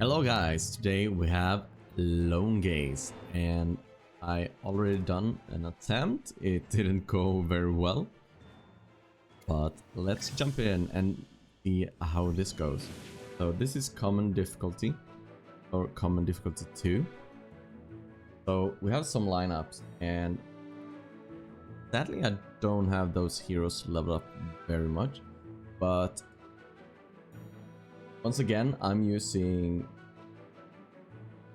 Hello guys, today we have Lone Gaze and I already done an attempt. It didn't go very well, but let's jump in and see how this goes. So this is common difficulty or common difficulty 2. So we have some lineups and sadly I don't have those heroes leveled up very much, but once again, I'm using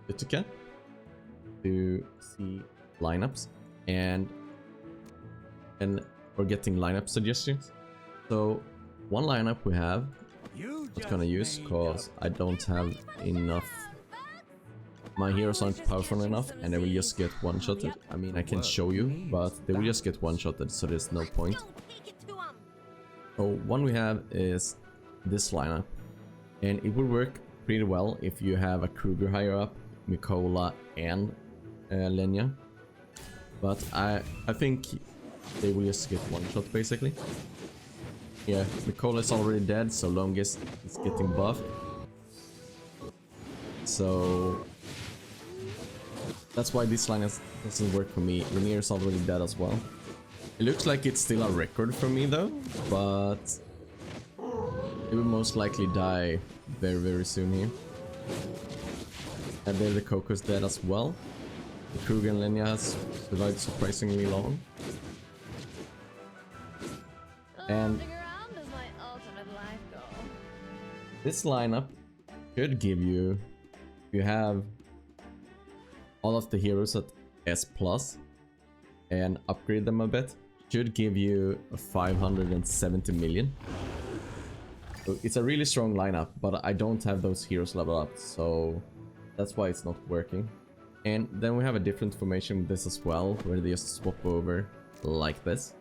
Utica to see lineups and we're getting lineup suggestions. So one lineup we have, not gonna use because I don't have enough. My heroes aren't powerful enough and they will just get one-shotted. I mean, I can show you, but they will just get one-shotted, so there's no point. So one we have is this lineup. And it will work pretty well if you have a Kruger higher up, Mikola and Lenya. But I think they will just get one shot basically. Yeah, Mikola is already dead, so Longest is getting buffed. So that's why this line doesn't work for me. Rainier is already dead as well. It looks like it's still a record for me though, but it will most likely die very soon here. And then the Coco's dead as well. The Kruger and Lenya has survived surprisingly long. And this lineup should give you, if you have all of the heroes at S+ and upgrade them a bit, should give you 570 million. So it's a really strong lineup, but I don't have those heroes leveled up, so that's why it's not working. And then we have a different formation with this as well, where they just swap over like this.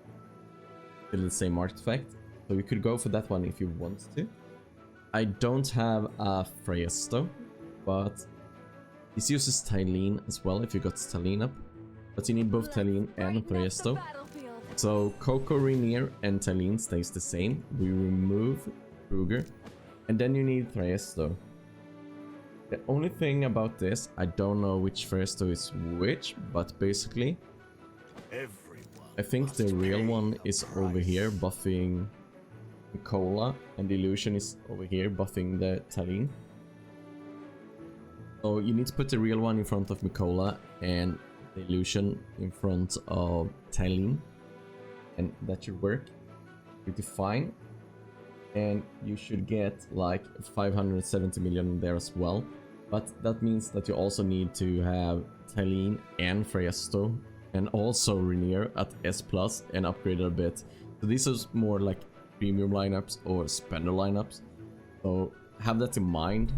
Still the same artifact, so you could go for that one if you want to. I don't have a Freyasto, but this uses Tylene as well if you got Tylene up. But you need both Tylene and Freyasto. So Coco, Rainier and Tylene stays the same. We remove Kruger, and then you need Freyasto. The only thing about this, I don't know which Freyasto is which, but basically I think the real one is over here buffing Mikola, and the illusion is over here buffing the Tylene. So you need to put the real one in front of Mikola and the illusion in front of Tylene, and that should work pretty fine. And you should get like 570 million there as well. But that means that you also need to have Tylene and Freyasto and also Rainier at S+ and upgrade it a bit. So these are more like premium lineups or spender lineups. So have that in mind.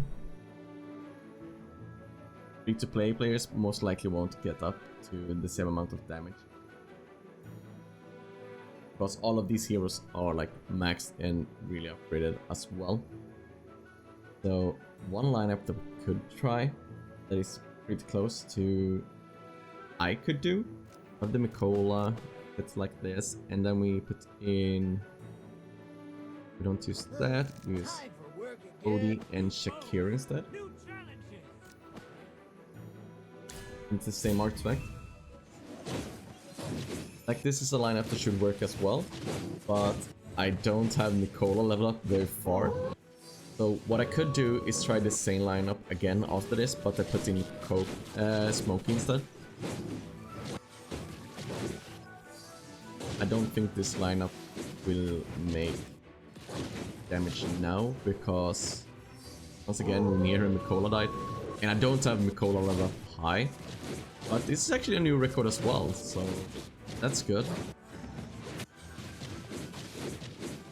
Free-to-play players most likely won't get up to the same amount of damage, because all of these heroes are like maxed and really upgraded as well. So one lineup that we could try that is pretty close to I could do, have the Mikola, it's like this, and then we put in, we don't use that, we use Odie and Shakir instead. It's the same artifact. Like, this is a lineup that should work as well, but I don't have Mikola level up very far. So what I could do is try the same lineup again after this, but I put in Smokey instead. I don't think this lineup will make damage now, because once again Rainier and Mikola died, and I don't have Mikola level up high. But this is actually a new record as well, so that's good.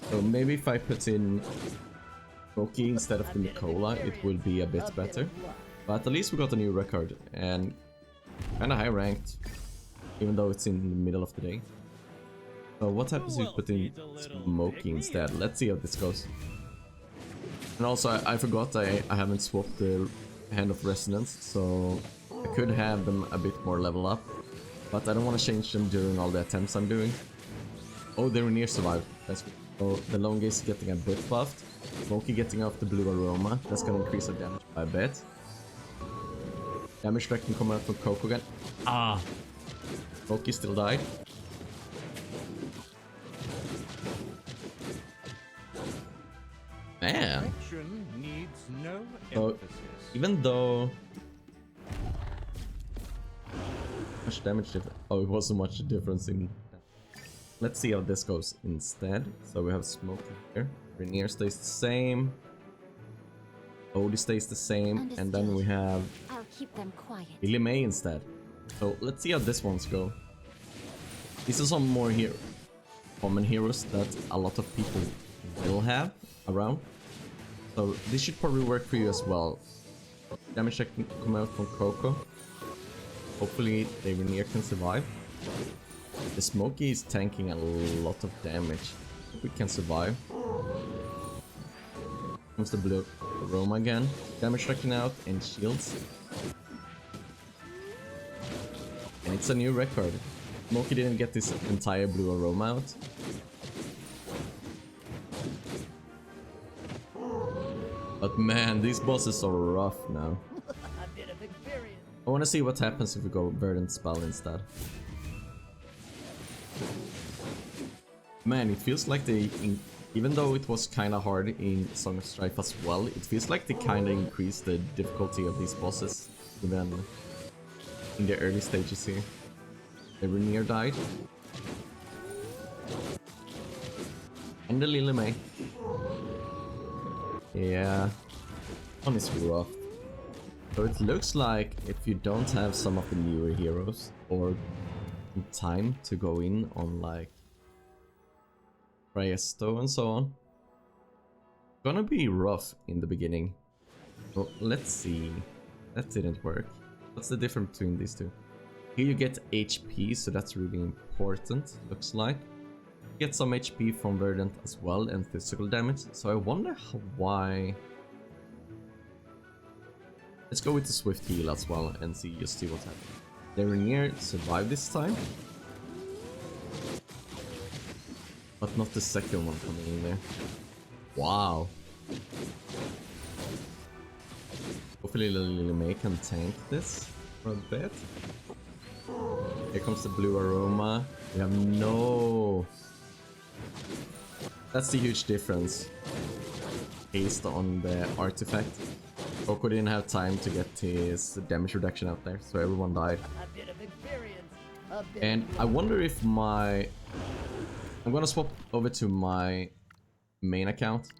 So maybe if I put in Smokey instead of the Mikola, it will be a bit better. But at least we got a new record, and kinda high ranked, even though it's in the middle of the day. So what happens if we put in Smokey instead? Let's see how this goes. And also I forgot I haven't swapped the Hand of Resonance, so I could have them a bit more level up, but I don't want to change them during all the attempts I'm doing. Oh, the Rainier survived. That's good. So the Lone Gaze is getting a bit buffed. Smokey getting off the blue aroma. That's gonna increase our damage by a bit. Damage track can come out from Coco again. Ah! Smokey still died. Man! Needs no So, even though... Much damage difference. Oh, it wasn't much difference in... Let's see how this goes instead. So we have Smokey here. Rainier stays the same. Odie stays the same. Understood. And then we have... I'll keep them quiet. Billy May instead. So let's see how this one's go. These are some more common heroes that a lot of people will have around. So this should probably work for you as well. Damage check can come out from Coco. Hopefully the Rainier can survive. The Smokey is tanking a lot of damage. We can survive. Comes the blue aroma again. Damage tracking out and shields. And it's a new record. Smokey didn't get this entire blue aroma out. But man, these bosses are rough now. I wanna see what happens if we go Verdant Spell instead. Man, it feels like they, even though it was kinda hard in Song of Strife as well, it feels like they kinda increased the difficulty of these bosses, even in the early stages here. The Rainier died. And the Lily May. Yeah, one is rough. So it looks like if you don't have some of the newer heroes or time to go in on like Praesto and so on, gonna be rough in the beginning. Well, let's see. That didn't work. What's the difference between these two? Here you get HP, so that's really important, looks like. You get some HP from Verdant as well and physical damage, so I wonder why... Let's go with the Swift Heal as well and see what happens. The Rainier survived this time. But not the second one coming in there. Wow. Hopefully Lily May can tank this for a bit. Here comes the blue aroma. We have no... That's the huge difference. Based on the artifact. Coco didn't have time to get his damage reduction out there, so everyone died. And I wonder if my... I'm gonna swap over to my main account.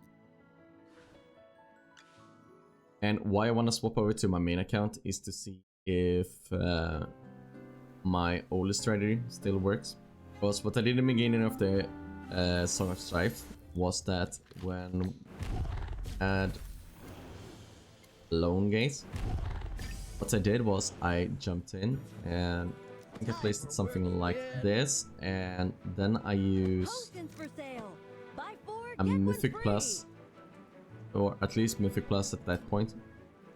And why I want to swap over to my main account is to see if my old strategy still works. Because what I did in the beginning of the Song of Strife was that when I had Lone Gaze, what I did was I jumped in and I think I placed it something like this, and then I used a Mythic Plus, or at least Mythic Plus at that point,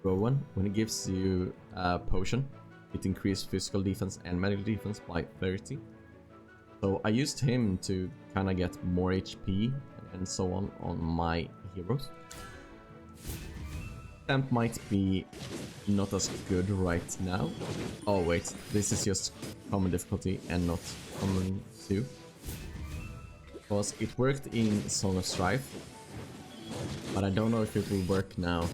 Rowan. When it gives you a potion, it increases physical defense and medical defense by 30. So I used him to kind of get more HP and so on my heroes. Temp might be not as good right now. Oh wait, this is just common difficulty and not common 2. Because it worked in Song of Strife, but I don't know if it will work now.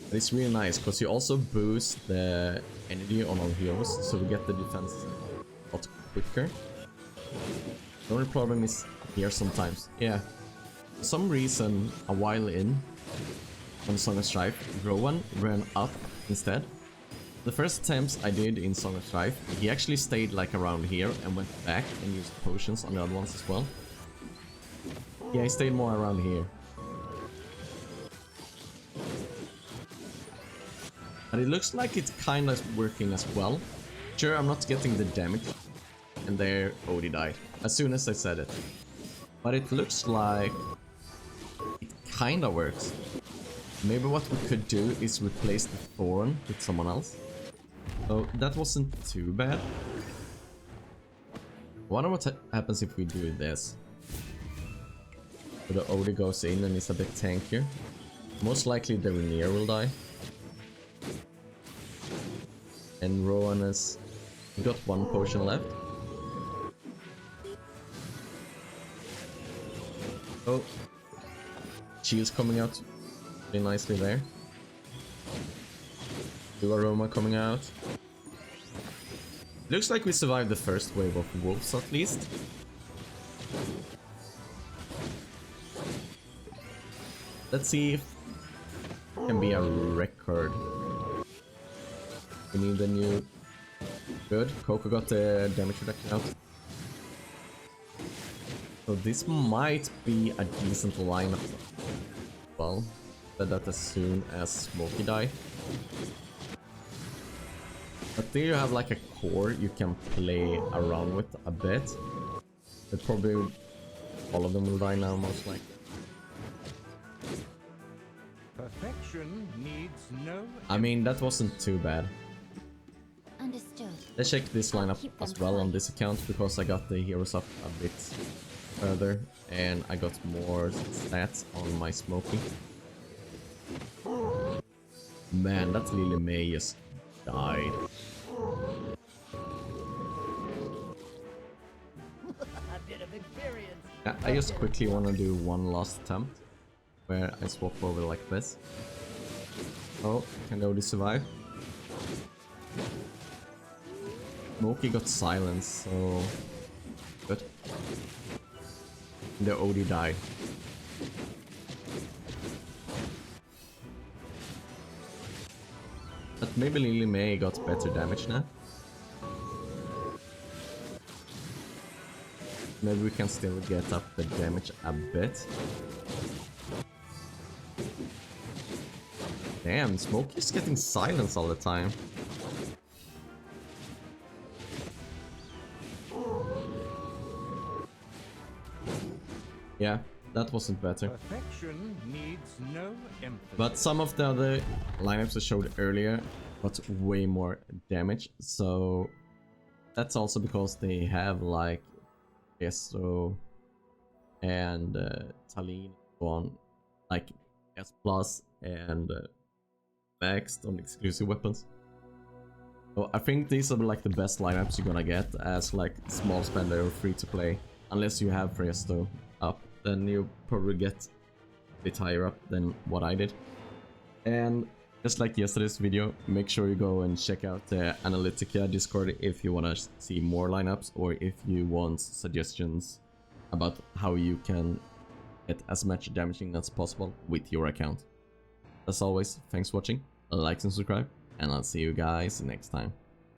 But it's really nice because you also boost the energy on our heroes, so we get the defense a lot quicker. The only problem is here sometimes. Yeah, for some reason a while in on Song of Strife, Rowan ran up instead. The first attempts I did in Song of Strife, he actually stayed like around here and went back and used potions on the other ones as well. Yeah, he stayed more around here. But it looks like it's kinda working as well. Sure, I'm not getting the damage. And there, Odie died. As soon as I said it. But it looks like it kinda works. Maybe what we could do is replace the Thorn with someone else. So that wasn't too bad. I wonder what happens if we do this. So the Odie goes in and is a bit tankier. Most likely the Rainier will die. And Rowan has got one potion left. Oh. Shield's coming out really nicely there. Blue Aroma coming out. Looks like we survived the first wave of wolves at least. Let's see if it can be a record. We need a new... Good, Coco got the damage reduction out. So this might be a decent lineup. Well, but that as soon as Smokey die. But there you have like a core you can play around with a bit. But probably all of them will die now, most likely. Perfection needs no. I mean, that wasn't too bad. Understood. Let's check this lineup as well on this account, because I got the heroes up a bit further and I got more stats on my Smokey. Man, that Lily May just died. I just quickly want to do one last attempt where I swap over like this. Oh, can the Odie survive? Smokey got silenced, so good. The Odie died. But maybe Lily May got better damage now. Maybe we can still get up the damage a bit. Damn, Smokey's getting silenced all the time. Yeah, that wasn't better. Perfection needs no emphasis. But some of the other lineups I showed earlier got way more damage, so that's also because they have like Yeso and Talene on like S plus and maxed on exclusive weapons. So I think these are like the best lineups you're gonna get as like small spender or free to play, unless you have Presto up. Then you probably get a bit higher up than what I did. And just like yesterday's video, make sure you go and check out the Analytica Discord if you want to see more lineups, or if you want suggestions about how you can get as much damaging as possible with your account. As always, thanks for watching, like and subscribe, and I'll see you guys next time.